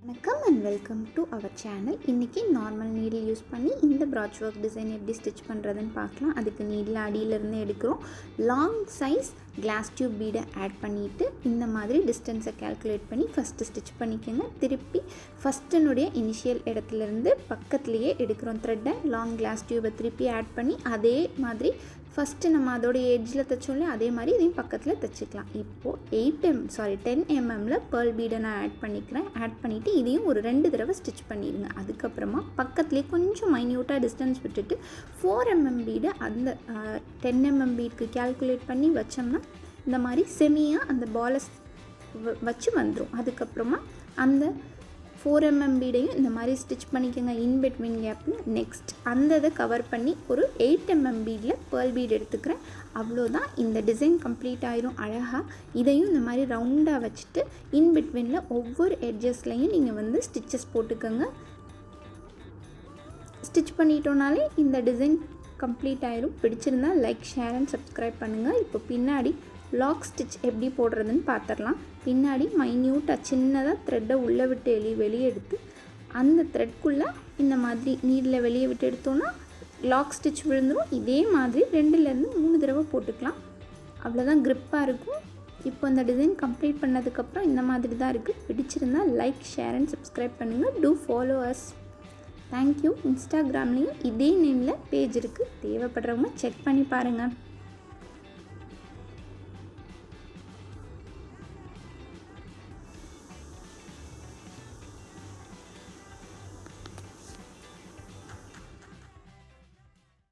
வணக்கம் and welcome to our channel. இன்றைக்கி normal needle use பண்ணி இந்த ப்ராச் ஒர்க் டிசைன் எப்படி ஸ்டிச் பண்ணுறதுன்னு பார்க்கலாம். அதுக்கு நீடில் அடியிலேருந்து எடுக்கிறோம். லாங் சைஸ் கிளாஸ் டியூப் பீடை ஆட் பண்ணிவிட்டு இந்த மாதிரி டிஸ்டன்ஸை கேல்குலேட் பண்ணி ஃபஸ்ட்டு ஸ்டிச் பண்ணிக்கோங்க. திருப்பி ஃபஸ்ட்டினுடைய இனிஷியல் இடத்துலேருந்து பக்கத்துலேயே எடுக்கிறோம் த்ரெட்டை. லாங் கிளாஸ் டியூபை திருப்பி ஆட் பண்ணி அதே மாதிரி ஃபஸ்ட்டு நம்ம அதோடைய எட்ஜில் தைச்சோம்ல அதே மாதிரி இதையும் பக்கத்தில் தைச்சிக்கலாம். இப்போது 10 mm பேர்ல் பீடை நான் ஆட் பண்ணிக்கிறேன். ஆட் பண்ணிவிட்டு இதையும் ஒரு 2 தடவை ஸ்டிச் பண்ணிடுங்க. அதுக்கப்புறமா பக்கத்துலேயே கொஞ்சம் மைன்யூட்டாக டிஸ்டன்ஸ் விட்டுட்டு 4 mm பீடை அந்த 10 mm பீடுக்கு கேல்குலேட் பண்ணி வச்சோம்னா இந்த மாதிரி செமியாக அந்த பாலை வச்சு வந்துடும். அதுக்கப்புறமா அந்த 4 mm பீடையும் இந்த மாதிரி ஸ்டிச் பண்ணிக்கோங்க இன் பிட்வீன் கேப்பில். நெக்ஸ்ட் அந்த இதை கவர் பண்ணி ஒரு 8 mm பீடில் பேர்ல் பீட் எடுத்துக்கிறேன். அவ்வளோதான், இந்த டிசைன் கம்ப்ளீட் ஆயிரும் அழகாக. இதையும் இந்த மாதிரி ரவுண்டாக வச்சுட்டு இன் பிட்வீனில் ஒவ்வொரு எட்ஜஸ்லையும் நீங்கள் ஸ்டிச்சஸ் போட்டுக்கோங்க. ஸ்டிச் பண்ணிட்டோனாலே இந்த டிசைன் கம்ப்ளீட் ஆயிரும். பிடிச்சிருந்தால் லைக், ஷேர் அண்ட் சப்ஸ்கிரைப் பண்ணுங்கள். இப்போ பின்னாடி லாக் ஸ்டிச் எப்படி போடுறதுன்னு பார்த்துடலாம். பின்னாடி மைன்யூட்டாக சின்னதாக த்ரெட்டை உள்ளே விட்டு வெளியே எடுத்து அந்த த்ரெட்குள்ளே இந்த மாதிரி நீடில் வெளியே விட்டு எடுத்தோன்னா லாக் ஸ்டிச் விழுந்துடும். இதே மாதிரி 2லேருந்து 3 தடவை போட்டுக்கலாம். அவ்வளோதான், க்ரிப்பாக இருக்கும். இப்போ இந்த டிசைன் கம்ப்ளீட் பண்ணதுக்கப்புறம் இந்த மாதிரி தான் இருக்குது. பிடிச்சிருந்தால் லைக், ஷேர் அண்ட் சப்ஸ்கிரைப் பண்ணுங்கள். Do follow us. தேங்க்யூ. இன்ஸ்டாகிராம்லேயும் இதே நேமில் பேஜ் இருக்குது, தேவைப்படுறவங்க செக் பண்ணி பாருங்கள்.